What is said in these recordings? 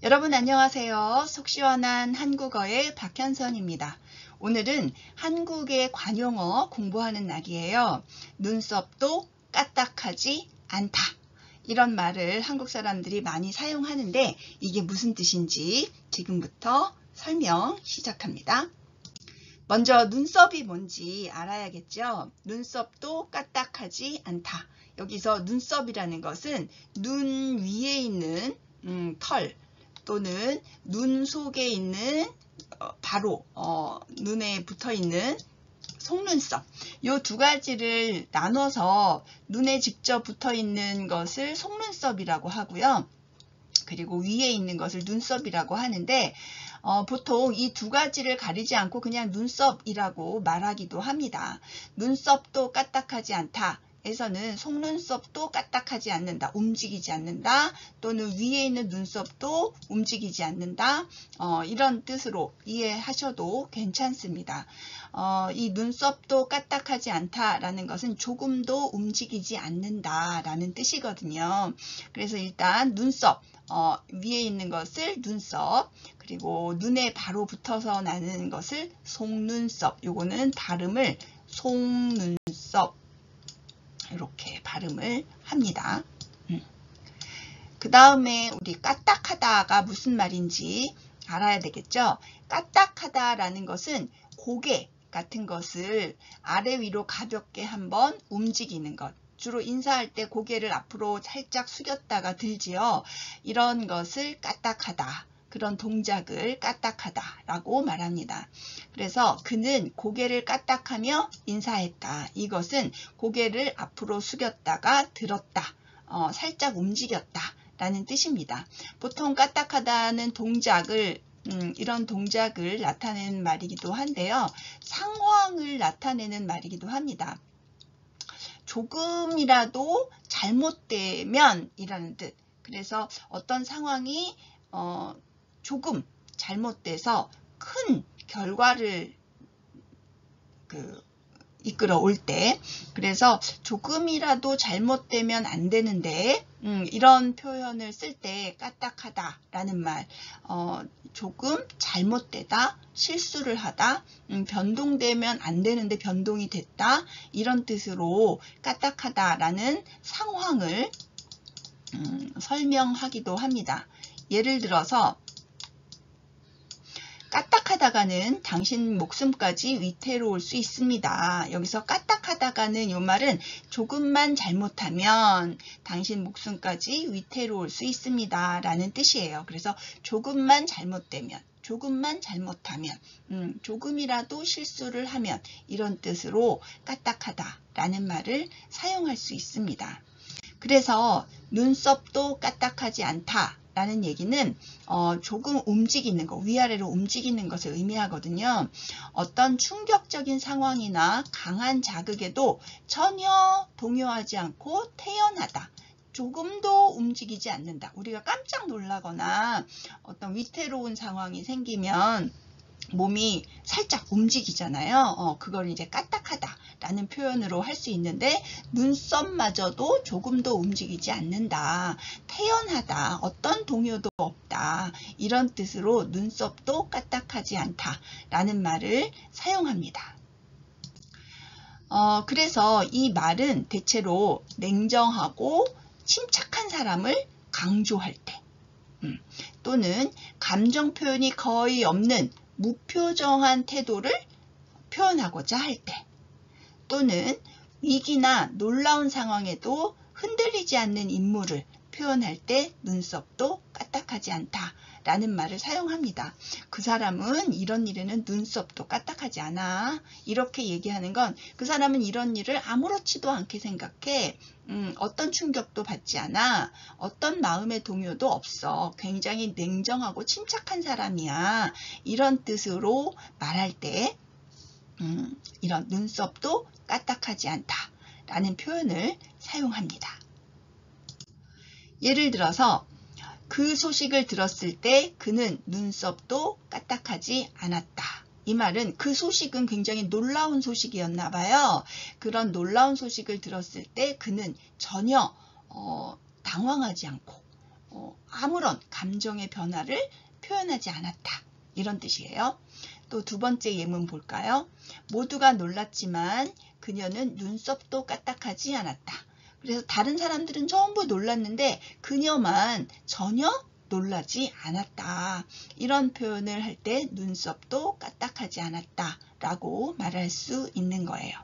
여러분 안녕하세요. 속 시원한 한국어의 박현선입니다. 오늘은 한국의 관용어 공부하는 날이에요. 눈썹도 까딱하지 않다. 이런 말을 한국 사람들이 많이 사용하는데 이게 무슨 뜻인지 지금부터 설명 시작합니다. 먼저 눈썹이 뭔지 알아야겠죠. 눈썹도 까딱하지 않다. 여기서 눈썹이라는 것은 눈 위에 있는 털 또는 눈 속에 있는 바로 눈에 붙어있는 속눈썹, 이 두 가지를 나눠서 눈에 직접 붙어있는 것을 속눈썹이라고 하고요. 그리고 위에 있는 것을 눈썹이라고 하는데 보통 이 두 가지를 가리지 않고 그냥 눈썹이라고 말하기도 합니다. 눈썹도 까딱하지 않다. 에서는 속눈썹도 까딱하지 않는다, 움직이지 않는다, 또는 위에 있는 눈썹도 움직이지 않는다, 이런 뜻으로 이해하셔도 괜찮습니다. 이 눈썹도 까딱하지 않다라는 것은 조금도 움직이지 않는다라는 뜻이거든요. 그래서 일단 눈썹, 위에 있는 것을 눈썹, 그리고 눈에 바로 붙어서 나는 것을 속눈썹, 요거는 발음을 속눈썹 이렇게 발음을 합니다. 그 다음에 우리 까딱하다가 무슨 말인지 알아야 되겠죠. 까딱하다라는 것은 고개 같은 것을 아래 위로 가볍게 한번 움직이는 것. 주로 인사할 때 고개를 앞으로 살짝 숙였다가 들지요. 이런 것을 까딱하다. 그런 동작을 까딱하다라고 말합니다. 그래서 그는 고개를 까딱하며 인사했다. 이것은 고개를 앞으로 숙였다가 들었다. 살짝 움직였다 라는 뜻입니다. 보통 까딱하다는 동작을 이런 동작을 나타내는 말이기도 한데요. 상황을 나타내는 말이기도 합니다. 조금이라도 잘못되면 이라는 뜻. 그래서 어떤 상황이 조금 잘못돼서 큰 결과를 이끌어 올 때, 그래서 조금이라도 잘못되면 안 되는데 이런 표현을 쓸 때 까딱하다 라는 말, 조금 잘못되다, 실수를 하다, 변동되면 안 되는데 변동이 됐다, 이런 뜻으로 까딱하다 라는 상황을 설명하기도 합니다. 예를 들어서 까딱하다가는 당신 목숨까지 위태로울 수 있습니다. 여기서 까딱하다가는 이 말은 조금만 잘못하면 당신 목숨까지 위태로울 수 있습니다 라는 뜻이에요. 그래서 조금만 잘못되면, 조금만 잘못하면, 조금이라도 실수를 하면, 이런 뜻으로 까딱하다 라는 말을 사용할 수 있습니다. 그래서 눈썹도 까딱하지 않다 라는 얘기는 조금 움직이는 것, 위아래로 움직이는 것을 의미하거든요. 어떤 충격적인 상황이나 강한 자극에도 전혀 동요하지 않고 태연하다. 조금도 움직이지 않는다. 우리가 깜짝 놀라거나 어떤 위태로운 상황이 생기면 몸이 살짝 움직이잖아요. 그걸 이제 까딱하다 라는 표현으로 할 수 있는데 눈썹마저도 조금도 움직이지 않는다. 태연하다. 어떤 동요도 없다. 이런 뜻으로 눈썹도 까딱하지 않다 라는 말을 사용합니다. 그래서 이 말은 대체로 냉정하고 침착한 사람을 강조할 때 또는 감정 표현이 거의 없는 무표정한 태도를 표현하고자 할 때, 또는 위기나 놀라운 상황에도 흔들리지 않는 인물을 표현할 때 눈썹도 까딱하지 않다 라는 말을 사용합니다. 그 사람은 이런 일에는 눈썹도 까딱하지 않아. 이렇게 얘기하는 건 그 사람은 이런 일을 아무렇지도 않게 생각해. 어떤 충격도 받지 않아. 어떤 마음의 동요도 없어. 굉장히 냉정하고 침착한 사람이야. 이런 뜻으로 말할 때 이런 눈썹도 까딱하지 않다 라는 표현을 사용합니다. 예를 들어서 그 소식을 들었을 때 그는 눈썹도 까딱하지 않았다. 이 말은 그 소식은 굉장히 놀라운 소식이었나 봐요. 그런 놀라운 소식을 들었을 때 그는 전혀 당황하지 않고 아무런 감정의 변화를 표현하지 않았다. 이런 뜻이에요. 또 두 번째 예문 볼까요? 모두가 놀랐지만 그녀는 눈썹도 까딱하지 않았다. 그래서 다른 사람들은 전부 놀랐는데 그녀만 전혀 놀라지 않았다. 이런 표현을 할 때 눈썹도 까딱하지 않았다 라고 말할 수 있는 거예요.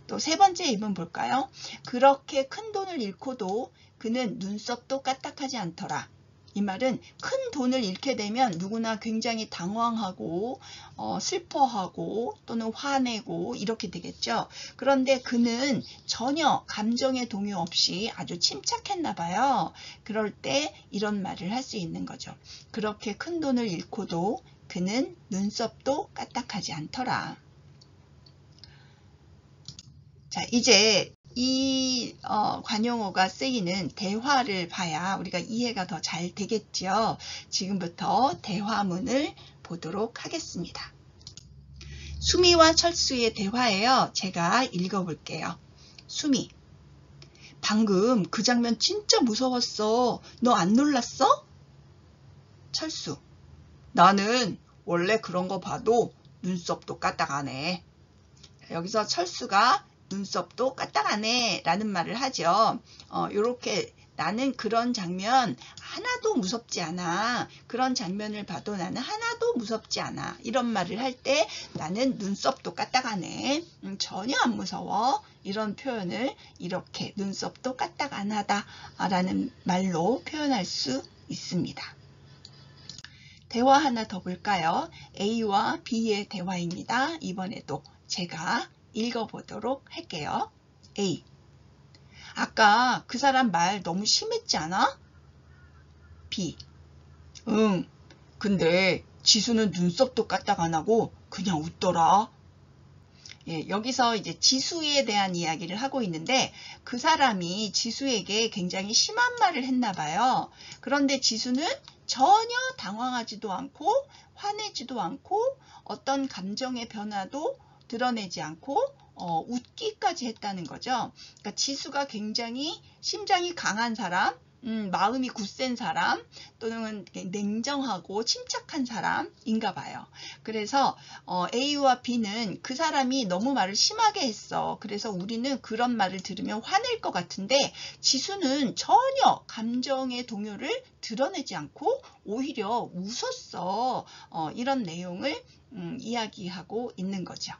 또 세 번째 예문 볼까요? 그렇게 큰 돈을 잃고도 그는 눈썹도 까딱하지 않더라. 이 말은 큰 돈을 잃게 되면 누구나 굉장히 당황하고 슬퍼하고 또는 화내고 이렇게 되겠죠. 그런데 그는 전혀 감정의 동요 없이 아주 침착했나 봐요. 그럴 때 이런 말을 할 수 있는 거죠. 그렇게 큰 돈을 잃고도 그는 눈썹도 까딱하지 않더라. 자, 이제 이 관용어가 쓰이는 대화를 봐야 우리가 이해가 더 잘 되겠죠. 지금부터 대화문을 보도록 하겠습니다. 수미와 철수의 대화예요. 제가 읽어볼게요. 수미, 방금 그 장면 진짜 무서웠어. 너 안 놀랐어? 철수, 나는 원래 그런 거 봐도 눈썹도 까딱하네. 여기서 철수가 눈썹도 까딱하네 라는 말을 하죠. 요렇게 나는 그런 장면 하나도 무섭지 않아. 그런 장면을 봐도 나는 하나도 무섭지 않아. 이런 말을 할 때 나는 눈썹도 까딱하네. 전혀 안 무서워. 이런 표현을 이렇게 눈썹도 까딱 안 하다 라는 말로 표현할 수 있습니다. 대화 하나 더 볼까요? A와 B의 대화입니다. 이번에도 제가 읽어보도록 할게요. A. 아까 그 사람 말 너무 심했지 않아? B. 응. 근데 지수는 눈썹도 까딱 안 하고 그냥 웃더라. 예, 여기서 이제 지수에 대한 이야기를 하고 있는데 그 사람이 지수에게 굉장히 심한 말을 했나 봐요. 그런데 지수는 전혀 당황하지도 않고 화내지도 않고 어떤 감정의 변화도 드러내지 않고 웃기까지 했다는 거죠. 그러니까 지수가 굉장히 심장이 강한 사람, 마음이 굳센 사람, 또는 냉정하고 침착한 사람인가 봐요. 그래서 A와 B는 그 사람이 너무 말을 심하게 했어. 그래서 우리는 그런 말을 들으면 화낼 것 같은데 지수는 전혀 감정의 동요를 드러내지 않고 오히려 웃었어. 이런 내용을 이야기하고 있는 거죠.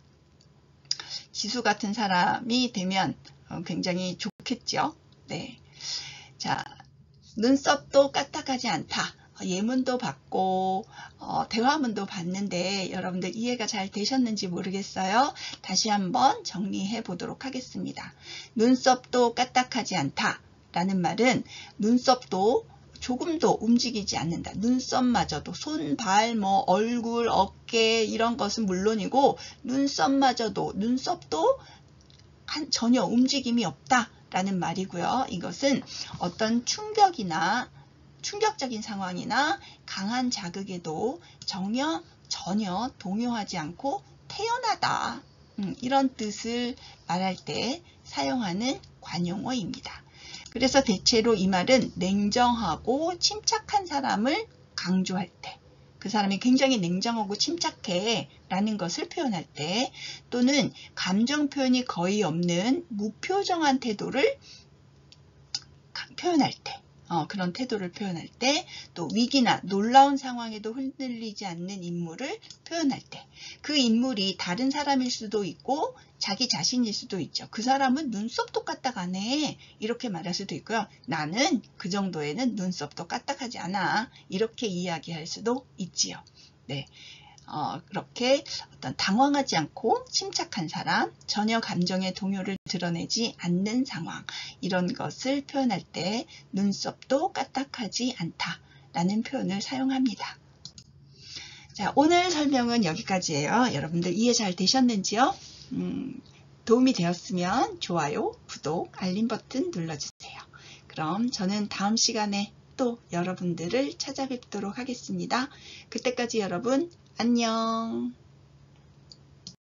지수 같은 사람이 되면 굉장히 좋겠죠. 네. 자, 눈썹도 까딱하지 않다. 예문도 봤고 대화문도 봤는데 여러분들 이해가 잘 되셨는지 모르겠어요. 다시 한번 정리해 보도록 하겠습니다. 눈썹도 까딱하지 않다 라는 말은 눈썹도 조금도 움직이지 않는다. 눈썹마저도 손, 발, 얼굴, 어깨 이런 것은 물론이고 눈썹마저도 눈썹도 전혀 움직임이 없다 라는 말이고요. 이것은 어떤 충격적인 상황이나 강한 자극에도 전혀 동요하지 않고 태연하다. 이런 뜻을 말할 때 사용하는 관용어입니다. 그래서 대체로 이 말은 냉정하고 침착한 사람을 강조할 때, 그 사람이 굉장히 냉정하고 침착해 라는 것을 표현할 때, 또는 감정 표현이 거의 없는 무표정한 태도를 표현할 때, 그런 태도를 표현할 때, 또 위기나 놀라운 상황에도 흔들리지 않는 인물을 표현할 때, 그 인물이 다른 사람일 수도 있고 자기 자신일 수도 있죠. 그 사람은 눈썹도 까딱 안 해. 이렇게 말할 수도 있고요. 나는 그 정도에는 눈썹도 까딱하지 않아. 이렇게 이야기할 수도 있지요. 네. 그렇게 어떤 당황하지 않고 침착한 사람, 전혀 감정의 동요를 드러내지 않는 상황, 이런 것을 표현할 때 눈썹도 까딱하지 않다 라는 표현을 사용합니다. 자, 오늘 설명은 여기까지예요. 여러분들 이해 잘 되셨는지요? 도움이 되었으면 좋아요, 구독, 알림 버튼 눌러주세요. 그럼 저는 다음 시간에 또 여러분들을 찾아뵙도록 하겠습니다. 그때까지 여러분 안녕.